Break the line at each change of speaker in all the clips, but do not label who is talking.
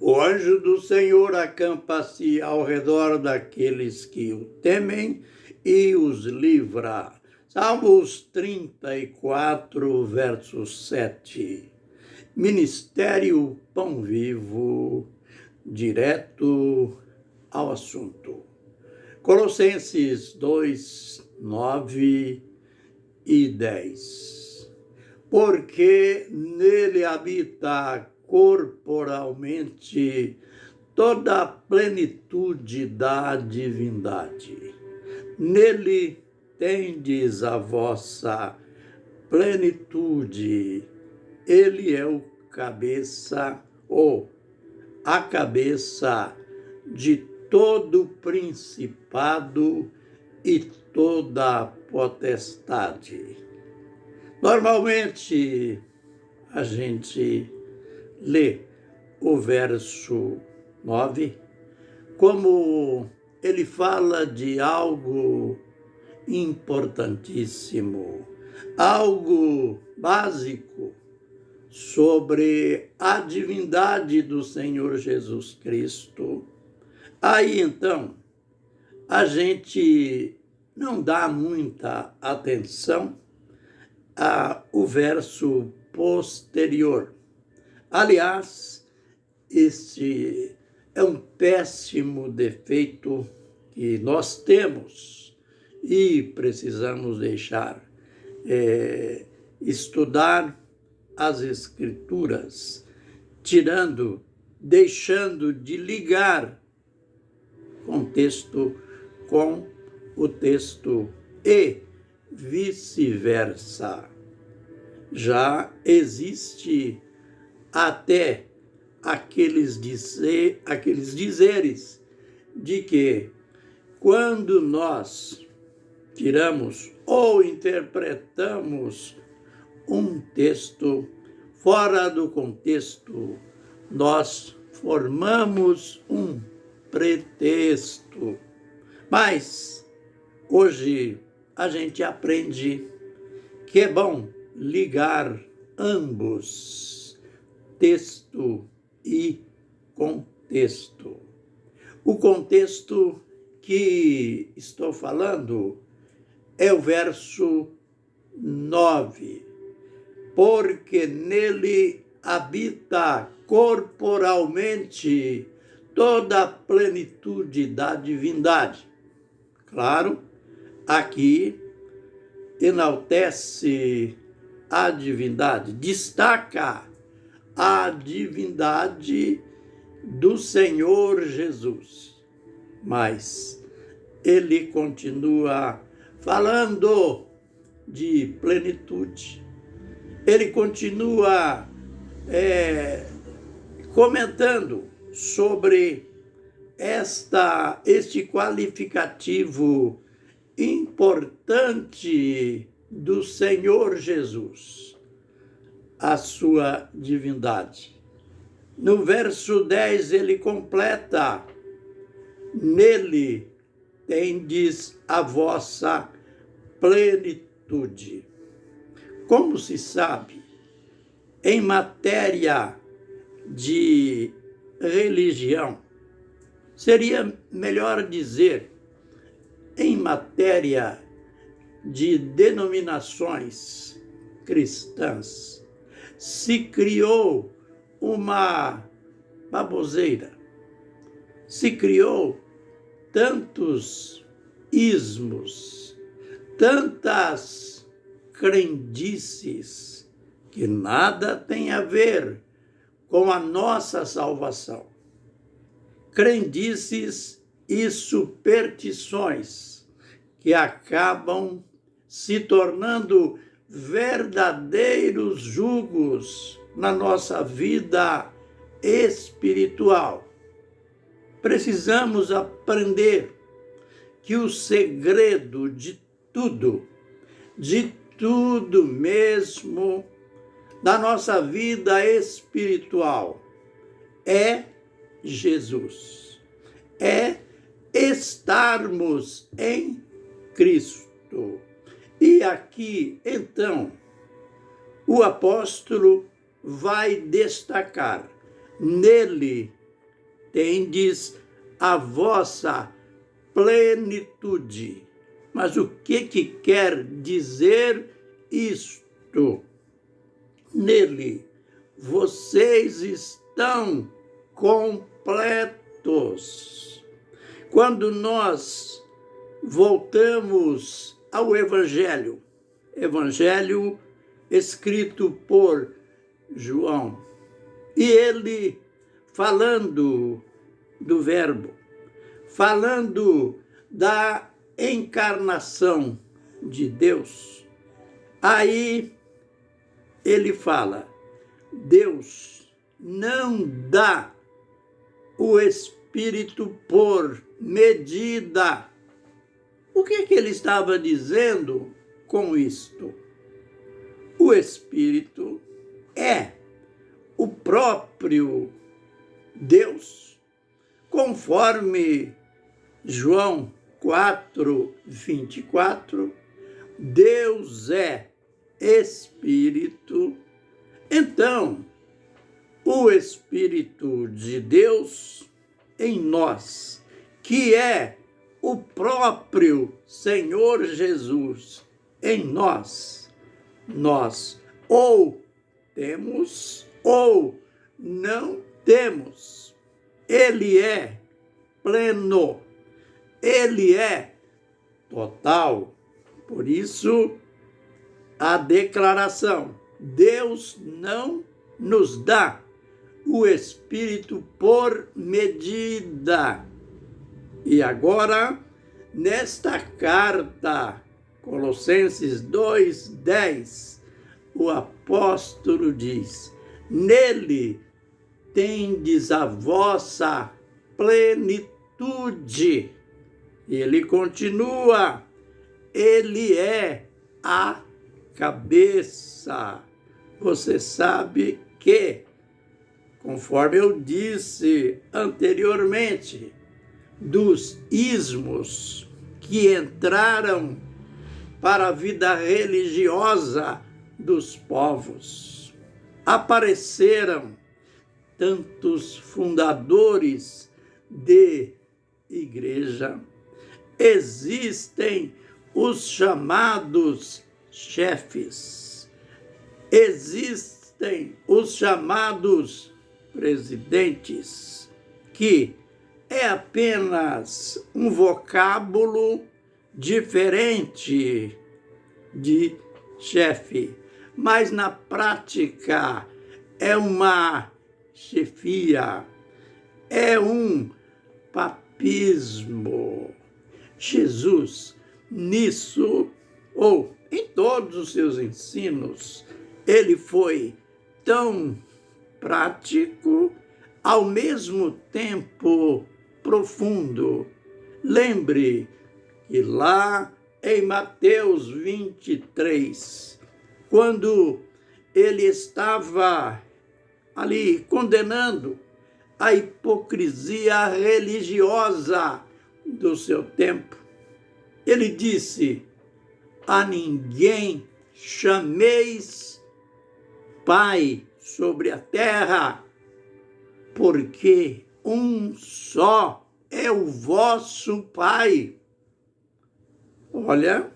O anjo do Senhor acampa-se ao redor daqueles que o temem e os livra. Salmos 34, verso 7. Ministério Pão Vivo, direto ao assunto. Colossenses 2, 9 e 10. Porque nele habita corporalmente toda a plenitude da divindade. Nele tendes a vossa plenitude. Ele é o cabeça, ou a cabeça de todo principado e toda potestade. Normalmente, a gente lê o verso 9 como ele fala de algo importantíssimo, algo básico sobre a divindade do Senhor Jesus Cristo. Aí, então, a gente não dá muita atenção ao verso posterior. Aliás, este é um péssimo defeito que nós temos e precisamos deixar estudar as Escrituras, deixando de ligar contexto com o texto e vice-versa. Já existe até aqueles dizeres de que quando nós tiramos ou interpretamos um texto fora do contexto, nós formamos um pretexto. Mas hoje a gente aprende que é bom ligar ambos, texto e contexto. O contexto que estou falando é o verso 9. Porque nele habita corporalmente toda a plenitude da divindade. Claro, aqui enaltece a divindade, destaca a divindade do Senhor Jesus. Mas ele continua falando de plenitude. Ele continua comentando sobre este qualificativo importante do Senhor Jesus, a sua divindade. No verso 10 ele completa: nele tendes a vossa plenitude. Como se sabe, em matéria de religião, seria melhor dizer, em matéria de denominações cristãs, se criou uma baboseira, se criou tantos ismos, tantas crendices que nada tem a ver com a nossa salvação. Crendices e superstições que acabam se tornando verdadeiros jugos na nossa vida espiritual. Precisamos aprender que o segredo de tudo mesmo da nossa vida espiritual é Jesus. É estarmos em Cristo. E aqui, então, o apóstolo vai destacar: nele tendes a vossa plenitude. Mas o que quer dizer isto? Nele vocês estão completos. Quando nós voltamos ao Evangelho escrito por João, e ele falando do Verbo, falando da encarnação de Deus, aí ele fala, Deus não dá o Espírito por medida. O que ele estava dizendo com isto? O Espírito é o próprio Deus, conforme João 4:24, Deus é Espírito. Então, o Espírito de Deus em nós, que é o próprio Senhor Jesus em nós, nós ou temos ou não temos. Ele é pleno, ele é total. Por isso, a declaração, Deus não nos dá o Espírito por medida. E agora, nesta carta, Colossenses 2:10, o apóstolo diz, nele tendes a vossa plenitude. E ele continua, ele é a cabeça. Você sabe que, conforme eu disse anteriormente, dos ismos que entraram para a vida religiosa dos povos, apareceram tantos fundadores de igreja, existem os chamados chefes, existem os chamados presidentes, que é apenas um vocábulo diferente de chefe, mas na prática é uma chefia, é um papismo. Jesus, nisso, ou em todos os seus ensinos, ele foi tão prático, ao mesmo tempo profundo. Lembre que lá em Mateus 23, quando ele estava ali condenando a hipocrisia religiosa do seu tempo, ele disse, a ninguém chameis Pai sobre a terra, porque um só é o vosso Pai. Olha,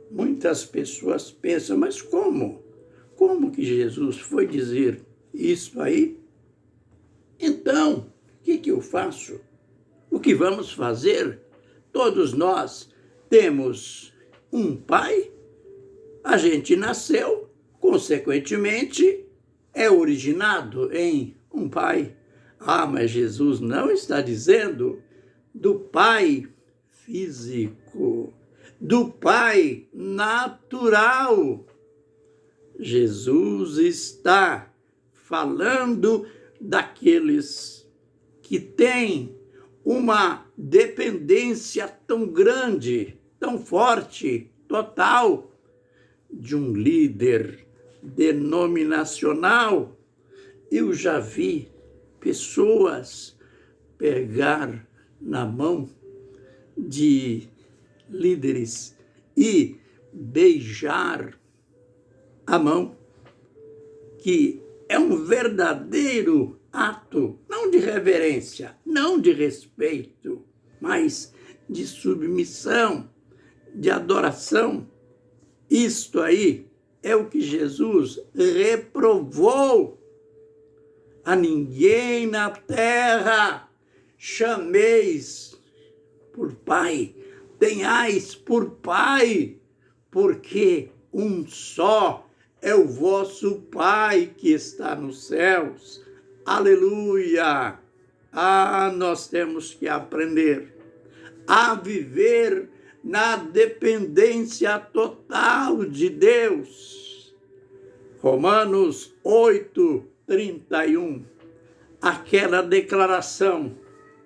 muitas pessoas pensam, mas como? Como que Jesus foi dizer isso aí? Então, o que eu faço? O que vamos fazer? Todos nós temos um pai, a gente nasceu, consequentemente, é originado em um pai. Ah, mas Jesus não está dizendo do pai físico, do pai natural. Jesus está falando daqueles que têm uma dependência tão grande, tão forte, total, de um líder denominacional. Eu já vi pessoas pegar na mão de líderes e beijar a mão, que é um verdadeiro ato, não de reverência, não de respeito, mas de submissão, de adoração. Isto aí é o que Jesus reprovou. A ninguém na terra chameis por Pai, tenhais por Pai, porque um só é o vosso Pai que está nos céus. Aleluia! Nós temos que aprender a viver na dependência total de Deus. Romanos 8:31. Aquela declaração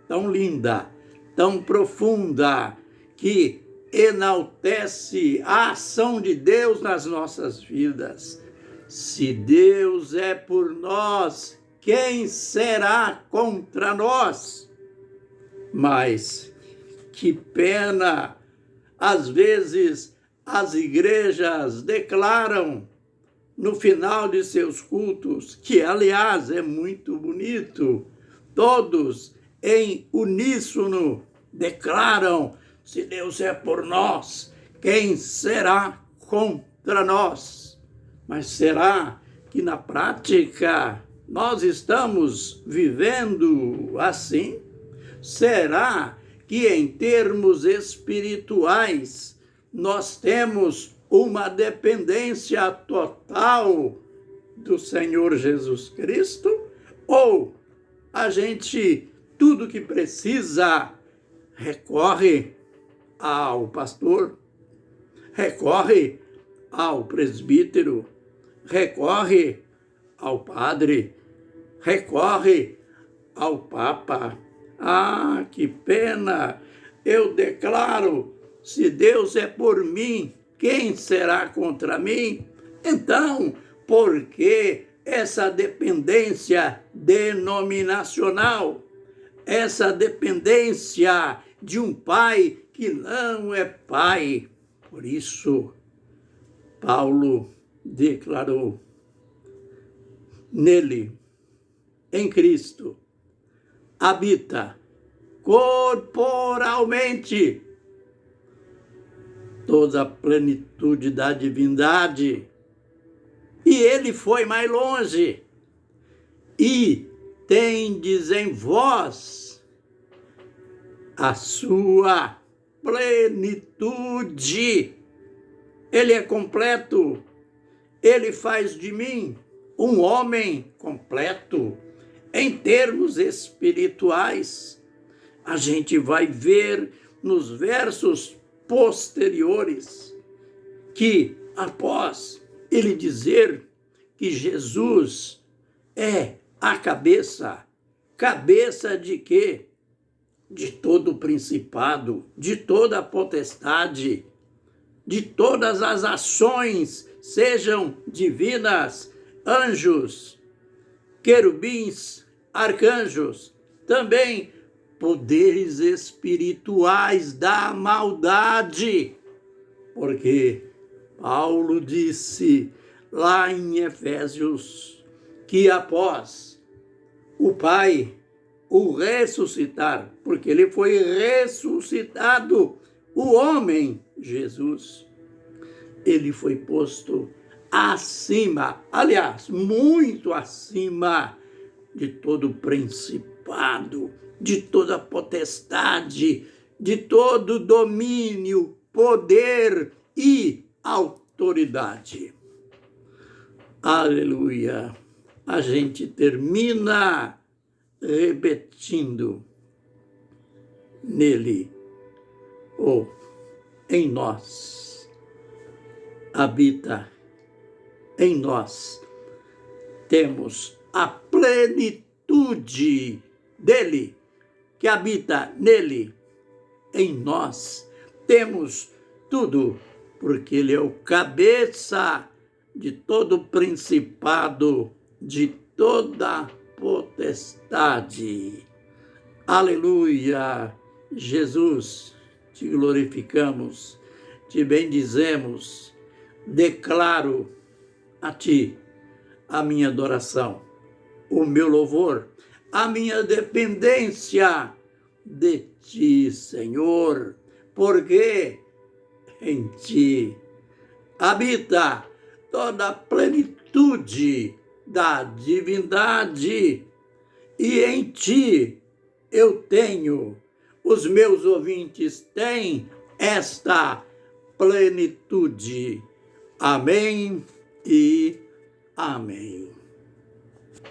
tão linda, tão profunda, que enaltece a ação de Deus nas nossas vidas. Se Deus é por nós, quem será contra nós? Mas que pena, às vezes as igrejas declaram no final de seus cultos, que aliás é muito bonito, todos em uníssono declaram: se Deus é por nós, quem será contra nós? Mas será que na prática nós estamos vivendo assim? Será que em termos espirituais nós temos uma dependência total do Senhor Jesus Cristo? Ou a gente, tudo que precisa, recorre ao pastor, recorre ao presbítero, recorre ao padre, recorre ao Papa? Que pena! Eu declaro: se Deus é por mim, quem será contra mim? Então, por que essa dependência denominacional? Essa dependência de um pai que não é pai? Por isso, Paulo declarou: nele, em Cristo, habita corporalmente toda a plenitude da divindade. E ele foi mais longe. E tendes em vós a sua plenitude. Ele é completo. Ele faz de mim um homem completo. Em termos espirituais, a gente vai ver nos versos posteriores que, após ele dizer que Jesus é a cabeça de quê? De todo o principado, de toda a potestade, de todas as ações, sejam divinas, anjos, querubins, arcanjos, também poderes espirituais da maldade. Porque Paulo disse lá em Efésios que após o Pai o ressuscitar, porque ele foi ressuscitado, o homem Jesus, ele foi posto acima, aliás, muito acima de todo principado, de toda potestade, de todo domínio, poder e autoridade. Aleluia! A gente termina repetindo: nele, ou em nós, habita em nós. Temos a plenitude dele, que habita nele, em nós. Temos tudo, porque ele é o cabeça de todo principado, de toda potestade. Aleluia! Jesus, te glorificamos, te bendizemos, declaro a ti a minha adoração, o meu louvor, a minha dependência de ti, Senhor, porque em ti habita toda a plenitude da divindade, e em ti eu tenho, os meus ouvintes têm esta plenitude. Amém e amém.